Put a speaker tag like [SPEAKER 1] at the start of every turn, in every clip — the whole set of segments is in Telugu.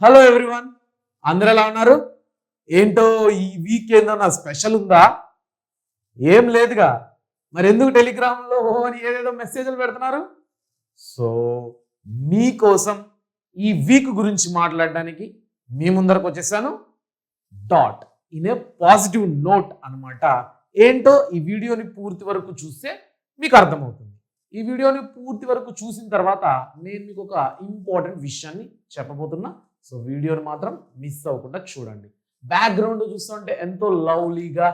[SPEAKER 1] హలో ఎవ్రీవన్, అందరూ ఎలా ఉన్నారు? ఏంటో ఈ వీక్ ఏందో నా స్పెషల్ ఉందా? ఏం లేదుగా. మరి ఎందుకు టెలిగ్రామ్లో అని ఏదేదో మెసేజ్లు పెడుతున్నారు? సో మీకోసం ఈ వీక్ గురించి మాట్లాడడానికి మీ ముందరకు వచ్చేసాను. Dot in a positive note అనమాట. ఏంటో ఈ వీడియోని పూర్తి వరకు చూస్తే మీకు అర్థమవుతుంది. ఈ వీడియోని పూర్తి వరకు చూసిన తర్వాత నేను మీకు ఒక ఇంపార్టెంట్ విషయాన్ని చెప్పబోతున్నా. సో వీడియోని మాత్రం మిస్ అవ్వకుండా చూడండి. బ్యాక్గ్రౌండ్ చూస్తుంటే ఎంతో లవ్లీగా,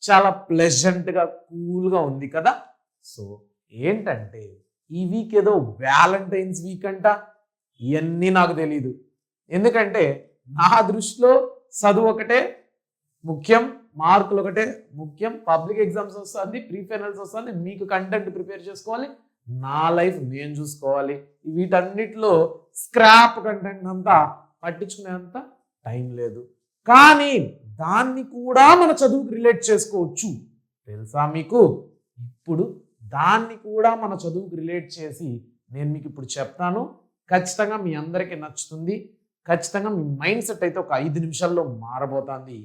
[SPEAKER 1] చాలా ప్లెజెంట్గా, కూల్గా ఉంది కదా. సో ఏంటంటే ఈ వీక్ ఏదో వ్యాలంటైన్స్ వీక్ అంట. ఇవన్నీ నాకు తెలీదు. ఎందుకంటే నా దృష్టిలో చదువు ఒకటే ముఖ్యం, మార్కులు ఒకటే ముఖ్యం. పబ్లిక్ ఎగ్జామ్స్ వస్తుంది, ప్రీ ఫైనల్స్ వస్తుంది, మీకు కంటెంట్ ప్రిపేర్ చేసుకోవాలి, నా లైఫ్ నేను చూసుకోవాలి. వీటన్నిటిలో స్క్రాప్ కంటెంట్ అంతా పట్టించుకునేంత టైం లేదు. కానీ దాన్ని కూడా మన చదువుకు రిలేట్ చేసుకోవచ్చు. తెలుసా మీకు? ఇప్పుడు దాన్ని కూడా మన చదువుకు రిలేట్ చేసి నేను మీకు ఇప్పుడు చెప్తాను. ఖచ్చితంగా మీ అందరికీ నచ్చుతుంది. ఖచ్చితంగా మీ మైండ్ సెట్ అయితే ఒక 5 నిమిషాల్లో మారబోతుంది.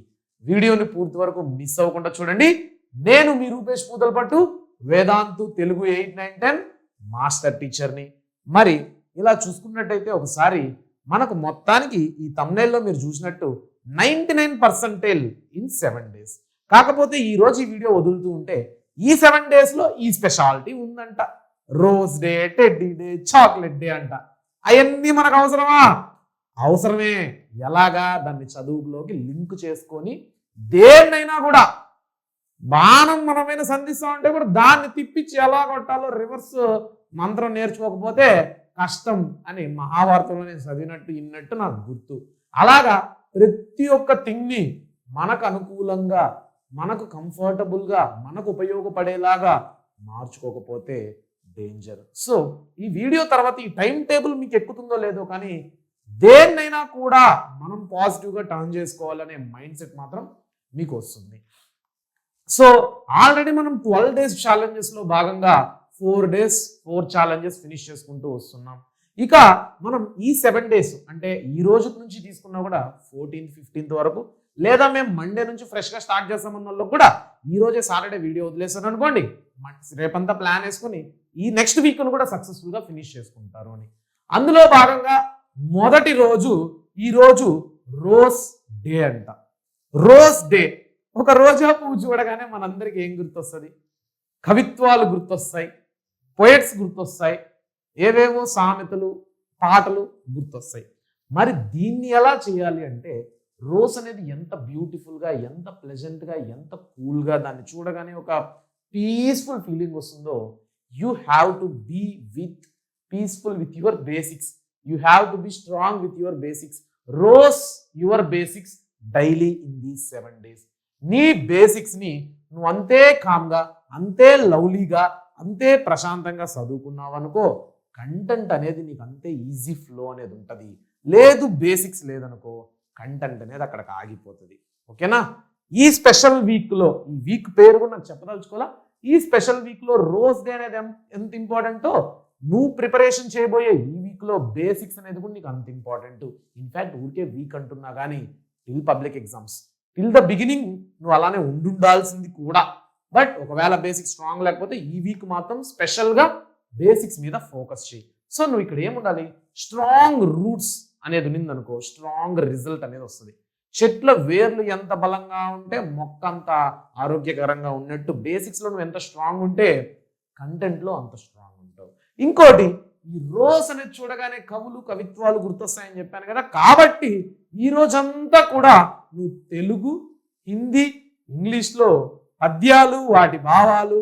[SPEAKER 1] వీడియోని పూర్తి వరకు మిస్ అవ్వకుండా చూడండి. నేను మీ రూపేష్ పూతలపట్టు, వేదాంతు తెలుగు 8, 9, 10 మాస్టర్ టీచర్ని. మరి ఇలా చూసుకున్నట్టయితే ఒకసారి మనకు మొత్తానికి ఈ thumbnailలో మీరు చూసినట్టు 99% ఇన్ 7 days. కాకపోతే ఈరోజు ఈ వీడియో వదులుతూ ఉంటే ఈ 7 daysలో ఈ స్పెషాలిటీ ఉందంట. Rose day, teddy day, chocolate day అంట. అవన్నీ మనకు అవసరమా? అవసరమే. ఎలాగా? దాన్ని చదువులోకి లింక్ చేసుకొని దేన్నైనా కూడా బాణం మనమైన సంధిస్తా ఉంటే కూడా దాన్ని తిప్పించి ఎలా కొట్టాలో రివర్స్ మంత్రం నేర్చుకోకపోతే కష్టం అని మహాభారతంలో నేను చదివినట్టు ఇన్నట్టు నాకు గుర్తు. అలాగా ప్రతి ఒక్క థింగ్ని మనకు అనుకూలంగా, మనకు కంఫర్టబుల్గా, మనకు ఉపయోగపడేలాగా మార్చుకోకపోతే డేంజర్. సో ఈ వీడియో తర్వాత ఈ టైం టేబుల్ మీకు ఎక్కుతుందో లేదో కానీ దేన్నైనా కూడా మనం పాజిటివ్గా టర్న్ చేసుకోవాలనే మైండ్ సెట్ మాత్రం మీకు వస్తుంది. సో ఆల్రెడీ మనం 12 days ఛాలెంజెస్లో భాగంగా 4 days 4 ఛాలెంజెస్ ఫినిష్ చేసుకుంటూ వస్తున్నాం. ఇక మనం ఈ 7 days అంటే ఈ రోజు నుంచి తీసుకున్నా కూడా 14th 15th వరకు, లేదా మేము మండే నుంచి ఫ్రెష్గా స్టార్ట్ చేస్తామన్న వాళ్ళకి కూడా ఈ రోజే సాటర్డే వీడియో వదిలేస్తాను అనుకోండి, రేపంతా ప్లాన్ వేసుకుని ఈ నెక్స్ట్ వీక్ను కూడా సక్సెస్ఫుల్గా ఫినిష్ చేసుకుంటారు అని. అందులో భాగంగా మొదటి రోజు ఈరోజు రోజ్ డే అంట. రోజ్ డే, ఒక రోజా పువ్వు చూడగానే మనందరికీ ఏం గుర్తొస్తుంది? కవిత్వాలు గుర్తొస్తాయి, పోయట్స్ గుర్తొస్తాయి, ఏవేవో సామెతలు, పాటలు గుర్తొస్తాయి. మరి దీన్ని ఎలా చేయాలి అంటే రోజ్ అనేది ఎంత బ్యూటిఫుల్గా, ఎంత ప్లెజెంట్గా, ఎంత కూల్గా, దాన్ని చూడగానే ఒక పీస్ఫుల్ ఫీలింగ్ వస్తుందో, you have to be peaceful with your basics. You have to be strong with your basics. Rose your basics daily in these 7 days. నీ బేసిక్స్ని నువ్వు అంతే కామ్గా, అంతే లవ్లీగా, అంతే ప్రశాంతంగా చదువుకున్నావు అనుకో, కంటెంట్ అనేది నీకు అంతే ఈజీ ఫ్లో అనేది ఉంటుంది. లేదు బేసిక్స్ లేదనుకో, కంటెంట్ అనేది అక్కడికి ఆగిపోతుంది. ఓకేనా? ఈ స్పెషల్ వీక్లో, ఈ వీక్ పేరు కూడా నాకు చెప్పదలుచుకోవాలా, ఈ స్పెషల్ వీక్లో రోజ్ డే అనేది ఎంత ఇంపార్టెంటో నువ్వు ప్రిపరేషన్ చేయబోయే ఈ వీక్లో బేసిక్స్ అనేది కూడా నీకు అంత ఇంపార్టెంట్. ఇన్ఫ్యాక్ట్ ఊరికే వీక్ అంటున్నా కానీ till public exams, till the beginning నువ్వు అలానే ఉండాల్సింది కూడా. బట్ ఒకవేళ బేసిక్స్ స్ట్రాంగ్ లేకపోతే ఈ వీక్ మాత్రం స్పెషల్గా బేసిక్స్ మీద ఫోకస్ చేయి. సో నువ్వు ఇక్కడ ఏముండాలి? స్ట్రాంగ్ రూట్స్ అనేది ఉన్నిందనుకో, స్ట్రాంగ్ రిజల్ట్ అనేది వస్తుంది. చెట్ల వేర్లు ఎంత బలంగా ఉంటే మొక్క అంత ఆరోగ్యకరంగా ఉన్నట్టు బేసిక్స్లో నువ్వు ఎంత స్ట్రాంగ్ ఉంటే కంటెంట్లో అంత స్ట్రాంగ్ ఉంటావు. ఇంకోటి, ఈ రోజ్ అనేది చూడగానే కవులు, కవిత్వాలు గుర్తొస్తాయని చెప్పాను కదా. కాబట్టి ఈ రోజంతా కూడా నువ్వు తెలుగు, హిందీ, ఇంగ్లీష్లో పద్యాలు, వాటి భావాలు,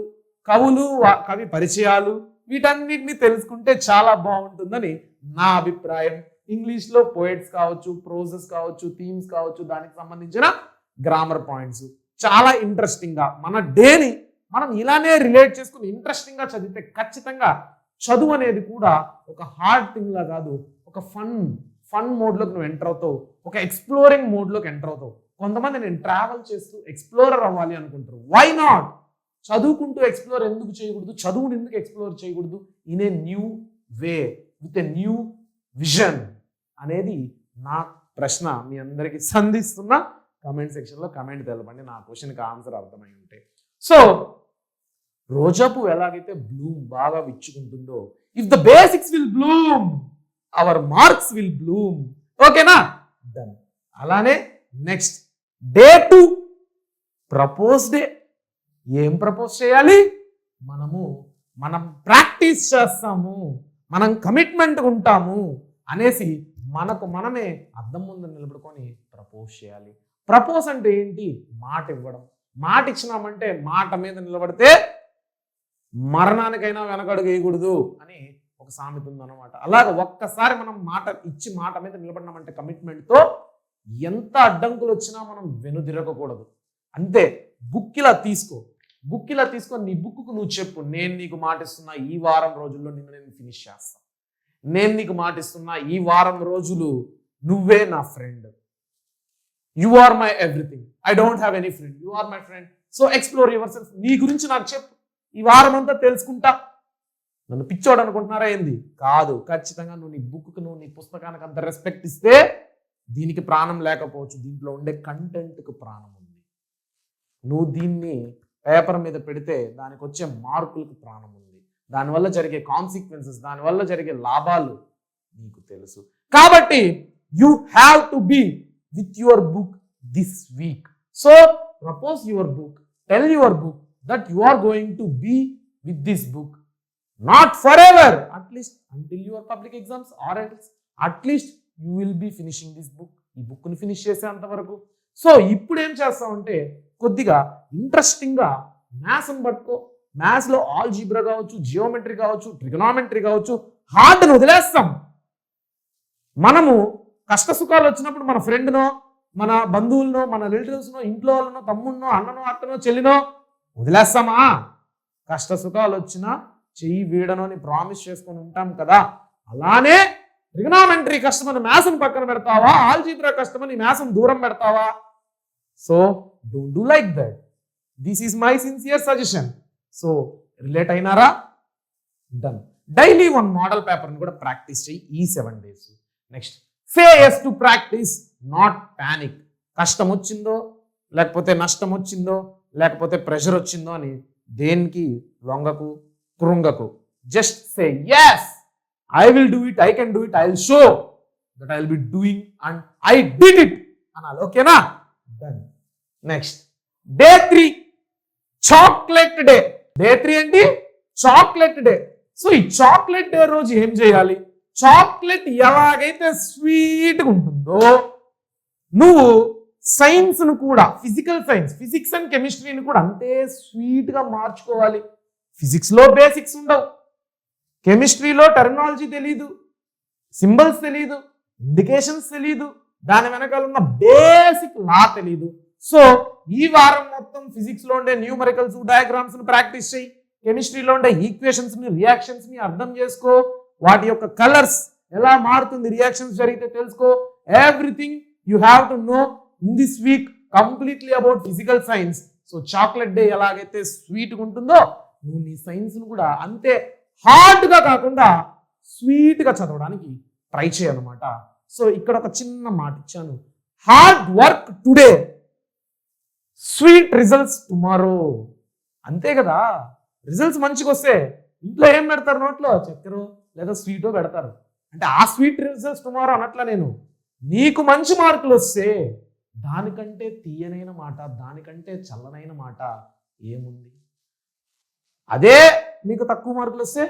[SPEAKER 1] కవులు, కవి పరిచయాలు, వీటన్నిటిని తెలుసుకుంటే చాలా బాగుంటుందని నా అభిప్రాయం. ఇంగ్లీష్లో పోయిట్స్ కావచ్చు, ప్రోజెస్ కావచ్చు, థీమ్స్ కావచ్చు, దానికి సంబంధించిన గ్రామర్ పాయింట్స్ చాలా ఇంట్రెస్టింగ్గా మన డేని మనం ఇలానే రిలేట్ చేసుకుని ఇంట్రెస్టింగ్గా చదివితే ఖచ్చితంగా చదువు అనేది కూడా ఒక హార్డ్ థింగ్లా కాదు, ఒక ఫన్ మోడ్లోకి నువ్వు ఎంటర్ అవుతావు, ఒక ఎక్స్ప్లోరింగ్ మోడ్లోకి ఎంటర్ అవుతావు. కొంతమంది నేను ట్రావెల్ చేస్తూ ఎక్స్ప్లోరర్ అవ్వాలి అనుకుంటారు. Why not? చదువుకుంటూ ఎక్స్ప్లోర్ ఎందుకు చేయకూడదు? చదువుని ఎందుకు ఎక్స్ప్లోర్ చేయకూడదు? In a new way with a new vision అనేది నా ప్రశ్న మీ అందరికీ సంధిస్తున్నా. కమెంట్ సెక్షన్లో కమెంట్ తెలపండి నా క్వశ్చన్కి ఆన్సర్ అర్థమై ఉంటే. సో రోజా పువ్వు ఎలాగైతే బ్లూమ్ బాగా విచ్చుకుంటుందో, if the basics will bloom our marks will bloom. ఓకేనా? డన్. అలానే నెక్స్ట్ డే 2 ప్రపోజ్ డే. ఏం ప్రపోజ్ చేయాలి? మనం ప్రాక్టీస్ చేస్తాము, మనం కమిట్మెంట్ ఉంటాము అనేసి మనకు మనమే అద్దం ముందు నిలబడుకొని ప్రపోజ్ చేయాలి. ప్రపోజ్ అంటే ఏంటి? మాట ఇవ్వడం. మాట ఇచ్చినామంటే మాట మీద నిలబడితే మరణానికైనా వెనకడుగు వేయకూడదు అని ఒక సామెత ఉందన్నమాట. అలాగ ఒక్కసారి మనం మాట ఇచ్చి మాట మీద నిలబడినామంటే కమిట్మెంట్తో ఎంత అడ్డంకులు వచ్చినా మనం వెనుదిరగకూడదు. అంతే. బుక్ ఇలా తీసుకో, నీ బుక్కు నువ్వు చెప్పు, నేను నీకు మాటిస్తున్నా ఈ వారం రోజుల్లో నేను ఫినిష్ చేస్తాను. నేను నీకు మాటిస్తున్నా ఈ వారం రోజులు నువ్వే నా friend. You are my everything. I don't have any friend, you are my friend. So explore yourself. నీ గురించి నాకు చెప్పు, ఈ వారం అంతా తెలుసుకుంటా. నన్ను పిచ్చోడు అనుకుంటున్నారా ఏంది? కాదు. ఖచ్చితంగా నువ్వు నీ బుక్కు, నువ్వు నీ పుస్తకానికి అంత రెస్పెక్ట్ ఇస్తే దీనికి ప్రాణం లేకపోవచ్చు, దీంట్లో ఉండే కంటెంట్కి ప్రాణం ఉంది. నువ్వు దీన్ని పేపర్ మీద పెడితే దానికి వచ్చే మార్కులకు ప్రాణం ఉంది, దానివల్ల జరిగే కాన్సిక్వెన్సెస్, దానివల్ల జరిగే లాభాలు నీకు తెలుసు. కాబట్టి you have to be with your book this week. So propose your book, tell your book that you are going to be with this book, not forever, at least until your public exams, or at least you will be finishing this book. ఈ బుక్ని ఫినిష్ చేసేంత వరకు. సో ఇప్పుడు ఏం చేస్తామంటే కొద్దిగా ఇంట్రెస్టింగ్గా మ్యాథ్స్ని పట్టుకో. మ్యాథ్స్లో ఆల్జీబ్రా కావచ్చు, జియోమెట్రీ కావచ్చు, ట్రిగనామెట్రీ కావచ్చు, హార్డ్ని వదిలేస్తాం. మనము కష్ట సుఖాలు వచ్చినప్పుడు మన ఫ్రెండ్నో, మన బంధువులనో, మన రిలేటివ్స్నో, ఇంట్లో వాళ్ళనో, తమ్ముడినో, అన్ననో, అత్తనో, చెల్లినో వదిలేస్తామా? కష్ట సుఖాలు వచ్చినా చెయ్యి వీడనో అని ప్రామిస్ చేసుకొని ఉంటాం కదా. అలానే ట్రిగనామెట్రీ కష్టమని మ్యాథ్స్ని పక్కన పెడతావా? ఆల్జీబ్రా కష్టమని మ్యాథ్స్ని దూరం పెడతావా? So don't do like that. This is my sincere suggestion. So relate అయినారా? డన్. డైలీ 1 మోడల్ పేపర్ని కూడా ప్రాక్టీస్ చేయి ఈ 7 days. Next say yes to practice, not panic. కష్టం వచ్చిందో, లేకపోతే నష్టం వచ్చిందో, లేకపోతే ప్రెషర్ వచ్చిందో అని దేనికి లొంగకు, కృంగకు. Just say yes, I will do it, I can do it, I will show that I will be doing and I did it అనాలి. ఓకేనా? Done. Next day 3 chocolate day. Day 3 ఏంటి? Chocolate day. సో ఈ చాక్లెట్ డే రోజు ఏం చేయాలి? చాక్లెట్ ఎలాగైతే స్వీట్గా ఉంటుందో నువ్వు సైన్స్ను కూడా, ఫిజికల్ సైన్స్, ఫిజిక్స్ అండ్ కెమిస్ట్రీని కూడా అంతే స్వీట్గా మార్చుకోవాలి. ఫిజిక్స్లో బేసిక్స్ ఉండవు, కెమిస్ట్రీలో టెర్మినాలజీ తెలీదు, సింబల్స్ తెలీదు, ఇండికేషన్స్ తెలీదు, దాని వెనకాల ఉన్న బేసిక్ లా తెలీదు. సో ఈ వారం మొత్తం ఫిజిక్స్లో ఉండే న్యూమరికల్స్, డయాగ్రామ్స్ ప్రాక్టీస్ చేయి. కెమిస్ట్రీలో ఉండే ఈక్వేషన్స్ని, రియాక్షన్స్ని అర్థం చేసుకో. వాటి యొక్క కలర్స్ ఎలా మారుతుంది రియాక్షన్స్ జరిగితే తెలుసుకో. Everything you have to know in this week completely about physical science. So chocolate day ఎలాగైతే స్వీట్గా ఉంటుందో నువ్వు నీ సైన్స్ను కూడా అంతే హార్డ్గా కాకుండా స్వీట్గా చదవడానికి ట్రై చేయనమాట. సో ఇక్కడ ఒక చిన్న మాట ఇచ్చాను, hard work today, sweet results tomorrow. అంతే కదా. రిజల్ట్స్ మంచిగా వస్తే ఇంట్లో ఏం పెడతారు? నోట్లో చక్కెర లేదా స్వీటో పెడతారు. అంటే ఆ స్వీట్ రిజల్ట్స్ టుమారో అనట్లా నేను. నీకు మంచి మార్కులు వస్తే దానికంటే తీయనైన మాట, దానికంటే చల్లనైన మాట ఏముంది? అదే నీకు తక్కువ మార్కులు వస్తే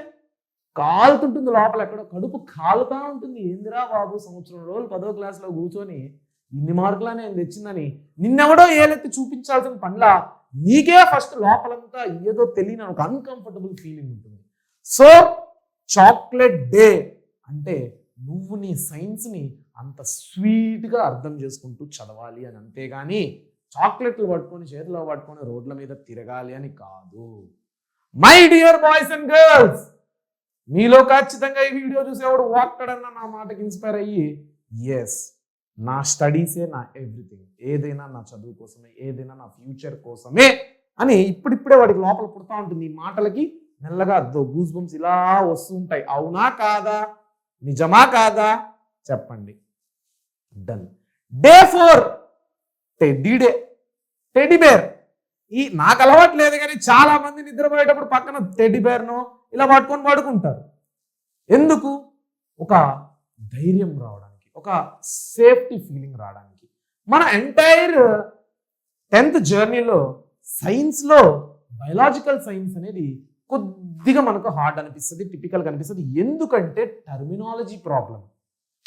[SPEAKER 1] కాలుతుంటుంది లోపల, ఎక్కడో కడుపు కాలుతా ఉంటుంది. ఏందిరా బాబు, సంవత్సరం రోజులు 10వ క్లాస్లో కూర్చొని ఇన్ని మార్కులా నేను తెచ్చిందని నిన్నెవడో ఏలెత్తి చూపించాల్సిన పనిలా నీకే ఫస్ట్ లోపలంతా ఏదో తెలియని ఒక అన్కంఫర్టబుల్ ఫీలింగ్ ఉంటుంది. సో చాక్లెట్ డే అంటే నువ్వు నీ సైన్స్ని అంత స్వీట్గా అర్థం చేసుకుంటూ చదవాలి అని, అంతేగాని చాక్లెట్లు పట్టుకొని చేతిలో పట్టుకొని రోడ్ల మీద తిరగాలి అని కాదు. My dear boys and girls, మీలో ఖచ్చితంగా ఈ వీడియో చూసేవాడు ఒక్కడన్నా నా మాటకి ఇన్స్పైర్ అయ్యి ఎస్ నా స్టడీసే నా ఎవ్రీథింగ్, ఏదైనా నా చదువు కోసమే, ఏదైనా నా ఫ్యూచర్ కోసమే అని ఇప్పుడిప్పుడే వాడికి లోపల పుడతా ఉంటుంది. ఈ మాటలకి మెల్లగా గూస్ బంప్స్ ఇలా వస్తూ ఉంటాయి. అవునా కాదా? నిజమా కాదా? చెప్పండి. Done. Day 4 teddy day, teddy bear. ఈ నాకు అలవాటు లేదు కానీ చాలా మంది నిద్రపోయేటప్పుడు పక్కన టెడ్డీ బేర్ను ఇలా పట్టుకొని పడుకుంటారు. ఎందుకు? ఒక ధైర్యం రావడానికి, ఒక సేఫ్టీ ఫీలింగ్ రావడానికి. మన ఎంటైర్ 10th జర్నీలో సైన్స్లో బయలాజికల్ సైన్స్ అనేది కొద్దిగా మనకు హార్డ్ అనిపిస్తుంది, టిపికల్గా అనిపిస్తుంది. ఎందుకంటే టర్మినాలజీ ప్రాబ్లం,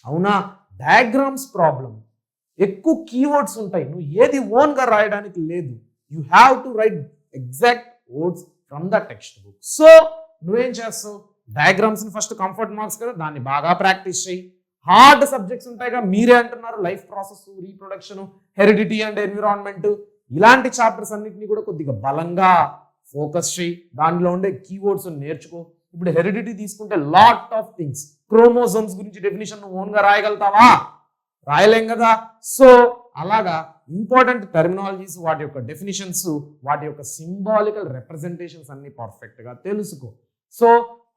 [SPEAKER 1] అవునా, డయాగ్రామ్స్ ప్రాబ్లం, ఎక్కువ కీవర్డ్స్ ఉంటాయి. నువ్వు ఏది ఓన్గా రాయడానికి లేదు. You have to right exact words from the text book. So నువ్వేం చేస్తావు? డయాగ్రామ్స్ని ఫస్ట్ కంఫర్ట్ మార్క్స్ కదా, దాన్ని బాగా ప్రాక్టీస్ చేయి. హార్డ్ సబ్జెక్ట్స్ ఉంటాయిగా, మీరే అంటున్నారు, life process, reproduction, heredity and environment, ఇలాంటి చాప్టర్స్ అన్నింటినీ కూడా కొద్దిగా బలంగా ఫోకస్ చేయి. దానిలో ఉండే కీవర్డ్స్ నేర్చుకో. ఇప్పుడు హెరిడిటీ తీసుకుంటే లాట్ ఆఫ్ థింగ్స్, క్రోమోజోమ్స్ గురించి డెఫినేషన్ నువ్వు ఓన్గా రాయగలుగుతావా? రాయలేం కదా. సో అలాగా ఇంపార్టెంట్ టెర్మినాలజీస్, వాటి యొక్క డెఫినేషన్స్, వాటి యొక్క సింబాలికల్ రిప్రజెంటేషన్స్ అన్ని పర్ఫెక్ట్గా తెలుసుకో. So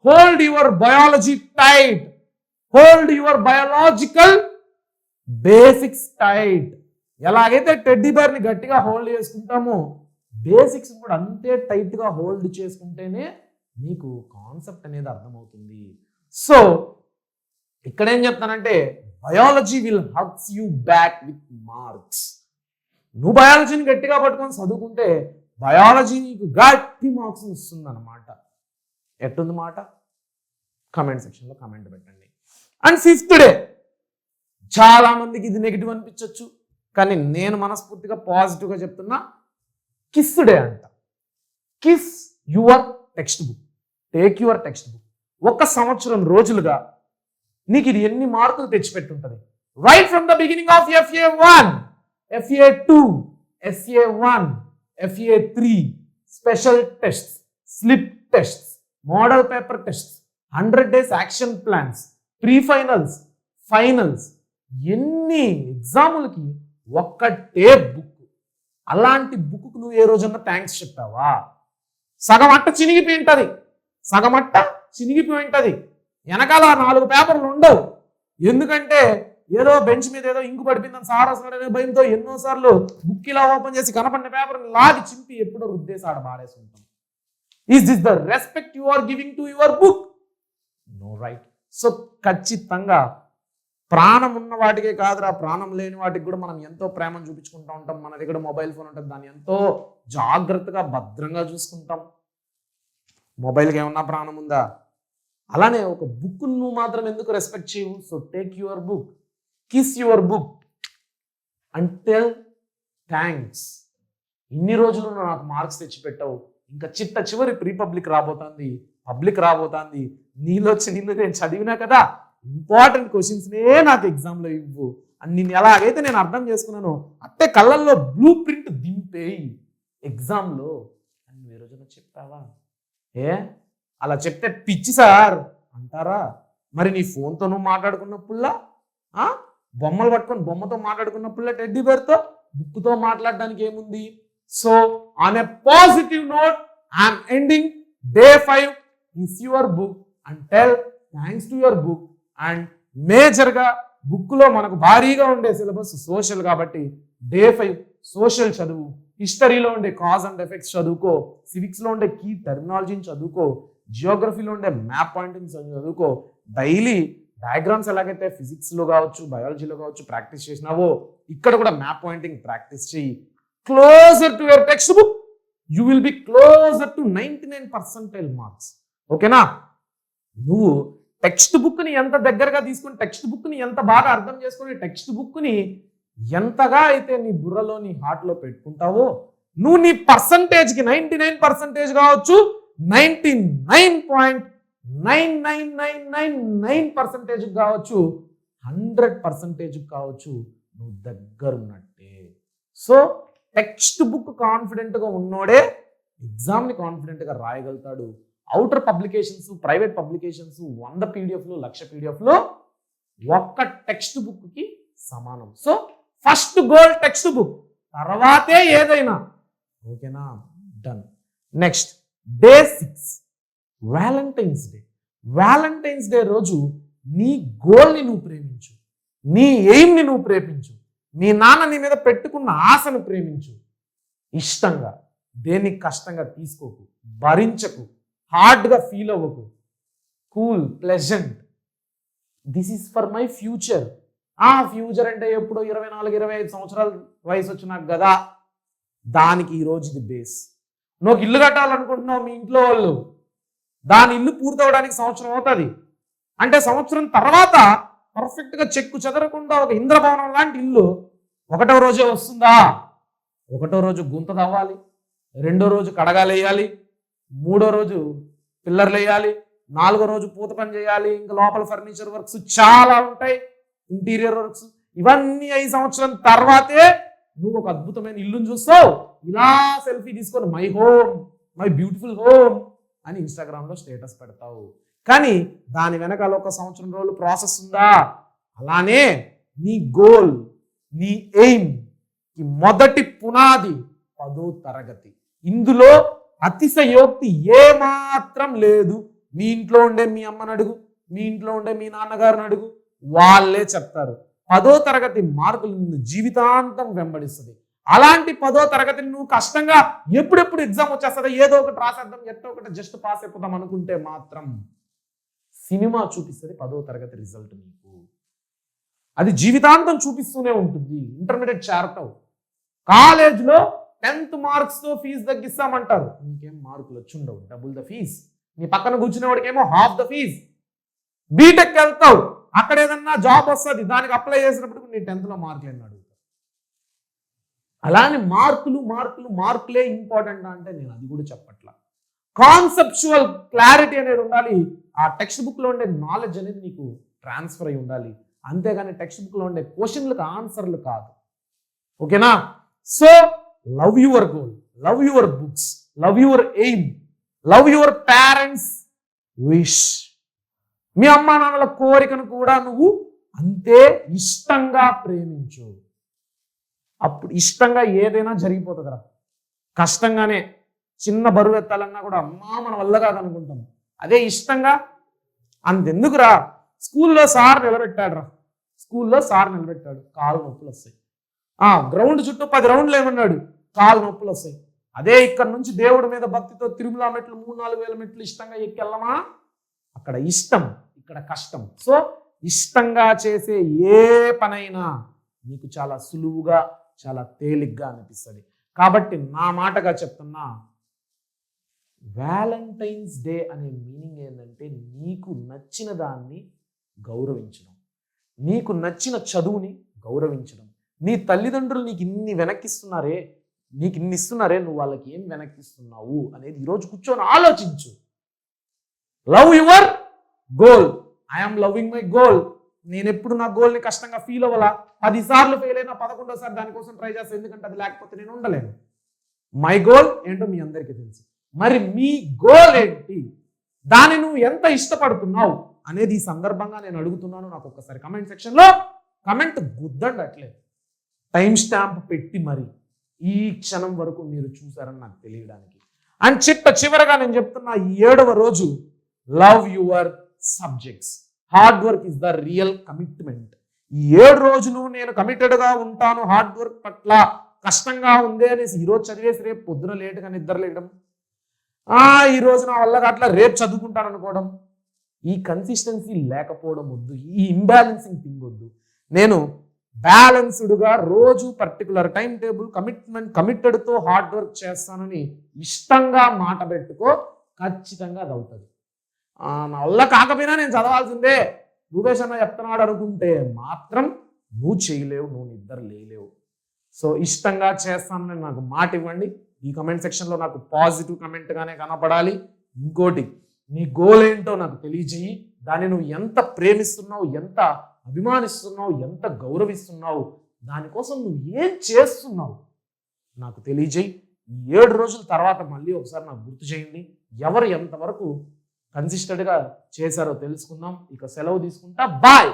[SPEAKER 1] hold your biology tight, hold your biological basics tight. ఎలాగైతే టెడ్డీ బేర్ని గట్టిగా హోల్డ్ చేసుకుంటామో, బేసిక్స్ కూడా అంతే టైట్గా హోల్డ్ చేసుకుంటేనే నీకు కాన్సెప్ట్ అనేది అర్థమవుతుంది. సో ఇక్కడ ఏం చెప్తానంటే, biology will hugs you back with marks. నువ్వు బయాలజీని గట్టిగా పట్టుకొని చదువుకుంటే బయాలజీ నీకు గట్టి మార్క్స్ ఇస్తుంది అన్నమాట. ఎట్టుంది మాట? కమెంట్ సెక్షన్లో కమెంట్ పెట్టండి. అండ్ 5th డే, చాలా మందికి ఇది నెగిటివ్ అనిపించవచ్చు, కానీ నేను మనస్ఫూర్తిగా పాజిటివ్గా చెప్తున్నా, కిస్ డే అంట. Kiss your text book, take your text book. 1 సంవత్సరం రోజులుగా నీకు ఇది ఎన్ని మార్కులు తెచ్చిపెట్టుంటుంది? Right from the beginning of FA1, FA2, SA1, FA3, special tests, slip tests, model paper tests, 100 days action plans, pre finals, finals, ఎన్ని ఎగ్జాములకి ఒక్కటే బుక్. అలాంటి బుక్కు నువ్వు ఏ రోజన్నా థ్యాంక్స్ చెప్పావా? సగం అట్ట చినిగిపోయి ఉంటుంది, సగం అట్ట చినిగిపోయి ఉంటుంది. వెనకాల 4 పేపర్లు ఉండవు. ఎందుకంటే ఏదో బెంచ్ మీద ఏదో ఇంకు పడిపోయిందని సార్ అసలు భయంతో ఎన్నోసార్లు బుక్ ఇలా ఓపెన్ చేసి కనపడిన పేపర్ని లాగి చింపి ఎప్పుడో రుద్దేసి ఆడ బారేసి ఉంటాం. Is this the respect you are giving to your book? No, right. So ఖచ్చితంగా ప్రాణం ఉన్న వాటికే కాదురా, ప్రాణం లేని వాటికి కూడా మనం ఎంతో ప్రేమను చూపించుకుంటూ ఉంటాం. మన దగ్గర మొబైల్ ఫోన్ ఉంటుంది, దాన్ని ఎంతో జాగ్రత్తగా భద్రంగా చూసుకుంటాం. మొబైల్కి ఏమన్నా ప్రాణం ఉందా? అలానే ఒక బుక్ నువ్వు మాత్రం ఎందుకు రెస్పెక్ట్ చేయవు? So take your book, kiss your book and tell thanks. ఇన్ని రోజులు నాకు మార్క్స్ తెచ్చిపెట్టావు, ఇంకా చివరి ప్రీ పబ్లిక్ రాబోతుంది, పబ్లిక్ రాబోతుంది, నిన్ను నేను చదివినా కదా, ఇంపార్టెంట్ క్వశ్చన్స్నే నాకు ఎగ్జామ్లో ఇవ్వు అని నేను ఎలాగైతే నేను అర్థం చేసుకున్నాను, అట్టే కళ్ళల్లో బ్లూ ప్రింట్ దింపేయి ఎగ్జామ్లో అని నువ్వు ఏ రోజున చెప్పావా? అలా చెప్తే పిచ్చి సార్ అంటారా? మరి నీ ఫోన్తో నువ్వు మాట్లాడుకున్నప్పుడులా, బొమ్మలు పట్టుకొని బొమ్మతో మాట్లాడుకున్నప్పుడులా, టెడ్డీ బేర్తో, బుక్తో మాట్లాడడానికి ఏముంది? So on a positive note I'm ending day 5. Kiss your book and tell thanks to your book. And మేజర్గా బుక్లో మనకు భారీగా ఉండే సిలబస్ సోషల్ కాబట్టి డే 5 సోషల్ చదువు, హిస్టరీలో ఉండే కాజ్ అండ్ ఎఫెక్ట్స్ చదువుకో, సివిక్స్లో ఉండే కీ టెర్మినాలజీని చదువుకో, జియోగ్రఫీలో ఉండే మ్యాప్ పాయింటింగ్స్ చదువుకో. డైలీ డయాగ్రామ్స్ ఎలాగైతే ఫిజిక్స్లో కావచ్చు, బయాలజీలో కావచ్చు ప్రాక్టీస్ చేసినావో, ఇక్కడ కూడా మ్యాప్ పాయింటింగ్ ప్రాక్టీస్ చేయి. Closer to your text book you will be closer to 99% marks. ఓకేనా? నువ్వు టెక్స్ట్ బుక్ని ఎంత దగ్గరగా తీసుకుని, టెక్స్ట్ బుక్ని ఎంత బాగా అర్థం చేసుకుని, టెక్స్ట్ బుక్ని ఎంతగా అయితే నీ బుర్రలో, నీ హార్ట్లో పెట్టుకుంటావో, నువ్వు నీ పర్సంటేజ్కి 99% కావచ్చు, 99.99999% కావచ్చు, 100% కావచ్చు, నువ్వు దగ్గరున్నట్టే. సో టెక్స్ట్ బుక్ కాన్ఫిడెంట్గా ఉన్నోడే ఎగ్జామ్ని కాన్ఫిడెంట్గా రాయగలుగుతాడు. అవుటర్ పబ్లికేషన్స్, ప్రైవేట్ పబ్లికేషన్స్ 100 PDFలు, 1,00,000 PDFలు ఒక్క టెక్స్ట్ బుక్కి సమానం. So first goal text book, తర్వాతే ఏదైనా. ఓకేనా? Done. Next day 6 Valentine's day. Valentine's day రోజు నీ గోల్ని నువ్వు ప్రేమించు. నీ ఎయిమ్ని నువ్వు ప్రేమించు. మీ నాన్న నీ మీద పెట్టుకున్న ఆశను ప్రేమించు. ఇష్టంగా, దేనికి కష్టంగా తీసుకోకు, భరించకు, హార్డ్గా ఫీల్ అవ్వకు. Cool, pleasant. This is for my future. Future అంటే ఎప్పుడో 24-25 సంవత్సరాల వయసు వచ్చినాక కదా. దానికి ఈరోజు ఇది బేస్. నువ్వు ఇల్లు కట్టాలనుకుంటున్నావు, మీ ఇంట్లో వాళ్ళు దాని ఇల్లు పూర్తవడానికి సంవత్సరం అవుతుంది అంటే సంవత్సరం తర్వాత పర్ఫెక్ట్గా చెక్కు చెదరకుండా ఒక ఇంద్రభవనం లాంటి ఇల్లు ఒకటో రోజే వస్తుందా? ఒకటో రోజు గుంత తవ్వాలి, రెండో రోజు కడగాలు వేయాలి, మూడో రోజు పిల్లర్లు వేయాలి, నాలుగో రోజు పూత పని చేయాలి, ఇంకా లోపల ఫర్నిచర్ వర్క్స్ చాలా ఉంటాయి, ఇంటీరియర్ వర్క్స్. ఇవన్నీ 5 సంవత్సరం తర్వాతే నువ్వు ఒక అద్భుతమైన ఇల్లుని చూస్తావు. ఇలా సెల్ఫీ తీసుకొని my home, my beautiful home అని ఇన్స్టాగ్రామ్లో స్టేటస్ పెడతావు. కానీ దాని వెనకాల ఒక సంవత్సరం రోజులు ప్రాసెస్ ఉందా? అలానే నీ గోల్, నీ ఎయిమ్ కి మొదటి పునాది 10వ తరగతి. ఇందులో అతిశయోక్తి ఏమాత్రం లేదు. మీ ఇంట్లో ఉండే మీ అమ్మని అడుగు, మీ ఇంట్లో ఉండే మీ నాన్నగారిని అడుగు, వాళ్ళే చెప్తారు. 10వ తరగతి మార్కులు నిన్ను జీవితాంతం వెంబడిస్తుంది. అలాంటి 10వ తరగతిని నువ్వు కష్టంగా ఎప్పుడెప్పుడు ఎగ్జామ్ వచ్చేస్తుందో ఏదో ఒకటి రాసేద్దాం, ఎట్టో ఒకటి జస్ట్ పాస్ అయిపోదాం అనుకుంటే మాత్రం సినిమా చూపిస్తుంది 10వ తరగతి రిజల్ట్ నీకు. అది జీవితాంతం చూపిస్తూనే ఉంటుంది. ఇంటర్మీడియట్ చేరతావు, కాలేజ్లో 10th మార్క్స్తో ఫీజు తగ్గిస్తామంటారు. నీకేం మార్కులు వచ్చి ఉండవు, డబుల్ ద ఫీజ్. నీ పక్కన కూర్చునే వాడికేమో హాఫ్ ద ఫీజ్. బీటెక్ వెళ్తావు, అక్కడ ఏదన్నా జాబ్ వస్తుంది, దానికి అప్లై చేసినప్పుడు నీ 10th మార్కులు ఎన్ని అడుగుతావు. అలానే మార్కులే ఇంపార్టెంట్ అంటే నేను అది కూడా చెప్పట్లా. కాన్సెప్చువల్ క్లారిటీ అనేది ఉండాలి. ఆ టెక్స్ట్ బుక్లో ఉండే నాలెడ్జ్ అనేది నీకు ట్రాన్స్ఫర్ అయి ఉండాలి. అంతేగాని టెక్స్ట్ బుక్లో ఉండే క్వశ్చన్లకు ఆన్సర్లు కాదు. ఓకేనా? So love your goal, love your books, love your aim, love your parents wish. మీ అమ్మా నాన్నల కోరికను కూడా నువ్వు అంతే ఇష్టంగా ప్రేమించు. అప్పుడు ఇష్టంగా ఏదైనా జరిగిపోతుందిరా. కష్టంగానే చిన్న బరువు ఎత్తాలన్నా కూడా అమ్మా మన వల్ల కాదనుకుంటాం. అదే ఇష్టంగా అంతెందుకురా, స్కూల్లో సార్ నిలబెట్టాడు, కాలు నొప్పులు వస్తాయి. గ్రౌండ్ చుట్టూ 10 రౌండ్లు ఏమన్నాడు, కాలు నొప్పులు వస్తాయి. అదే ఇక్కడ నుంచి దేవుడి మీద భక్తితో తిరుమల మెట్లు 3-4 వేల మెట్లు ఇష్టంగా ఎక్కెళ్ళమా? అక్కడ ఇష్టం, ఇక్కడ కష్టం. సో ఇష్టంగా చేసే ఏ పనైనా నీకు చాలా సులువుగా, చాలా తేలిగ్గా అనిపిస్తుంది. కాబట్టి నా మాటగా చెప్తున్నా, వ్యాలంటైన్స్ డే అనే మీనింగ్ ఏంటంటే నీకు నచ్చిన దాన్ని గౌరవించడం, నీకు నచ్చిన చదువుని గౌరవించడం. నీ తల్లిదండ్రులు నీకు ఇన్ని వెనక్కిస్తున్నారే, నీకు ఇన్ని ఇస్తున్నారే, నువ్వు వాళ్ళకి ఏం వెనక్కిస్తున్నావు అనేది ఈరోజు కూర్చొని ఆలోచించు. Love your goal. I'm loving my goal. నేను ఎప్పుడు నా గోల్ని కష్టంగా ఫీల్ అవ్వాలా? 10 సార్లు ఫెయిల్ అయినా 11వ దానికోసం ట్రై చేస్తాను, ఎందుకంటే అది లేకపోతే నేను ఉండలేను. మై గోల్ ఏంటో మీ అందరికీ తెలుసు. మరి మీ గోల్ ఏంటి? దాన్ని నువ్వు ఎంత ఇష్టపడుతున్నావు అనేది ఈ సందర్భంగా నేను అడుగుతున్నాను. నాకు ఒక్కసారి కమెంట్ సెక్షన్లో కమెంట్ గుద్దండి, అట్లే టైం స్టాంప్ పెట్టి మరి ఈ క్షణం వరకు మీరు చూసారని నాకు తెలియడానికి. అండ్ చివరగా నేను చెప్తున్నా, ఈ 7వ రోజు love your subjects. Hard work is the real commitment. ఈ 7 రోజులు నేను కమిటెడ్గా ఉంటాను హార్డ్ వర్క్ పట్ల, కష్టంగా ఉంది అనేసి ఈరోజు చదివేసి రేపు పొద్దున లేటుగా నిద్రలేయడం, ఈ రోజు నా వల్ల అట్లా రేపు చదువుకుంటాను అనుకోవడం, ఈ కన్సిస్టెన్సీ లేకపోవడం వద్దు, ఈ ఇంబ్యాలెన్సింగ్ థింగ్ వద్దు. నేను బ్యాలెన్స్డ్గా రోజు పర్టికులర్ టైం టేబుల్ కమిటెడ్తో హార్డ్ వర్క్ చేస్తానని ఇష్టంగా మాట పెట్టుకో, ఖచ్చితంగా అది అవుతుంది. నా వల్ల కాకపోయినా నేను చదవాల్సిందే రూపేష్ అన్న చెప్తున్నాడు అనుకుంటే మాత్రం నువ్వు చేయలేవు, నువ్వు నిద్ర లేలేవు. సో ఇష్టంగా చేస్తానని నాకు మాట ఇవ్వండి. ఈ కమెంట్ సెక్షన్లో నాకు పాజిటివ్ కమెంట్గానే కనపడాలి. ఇంకోటి, నీ గోల్ ఏంటో నాకు తెలియజేయి. దాన్ని నువ్వు ఎంత ప్రేమిస్తున్నావు, ఎంత అభిమానిస్తున్నావు, ఎంత గౌరవిస్తున్నావు, దానికోసం నువ్వు ఏం చేస్తున్నావు నాకు తెలియజేయి. ఈ 7 రోజుల తర్వాత మళ్ళీ ఒకసారి నాకు గుర్తు చేయండి. ఎవరు ఎంతవరకు కన్సిస్టెంట్గా చేశారో తెలుసుకుందాం. ఇక సెలవు తీసుకుంటా. Bye,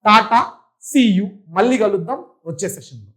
[SPEAKER 1] tata, see you. మళ్ళీ కలుద్దాం వచ్చే సెషన్లో.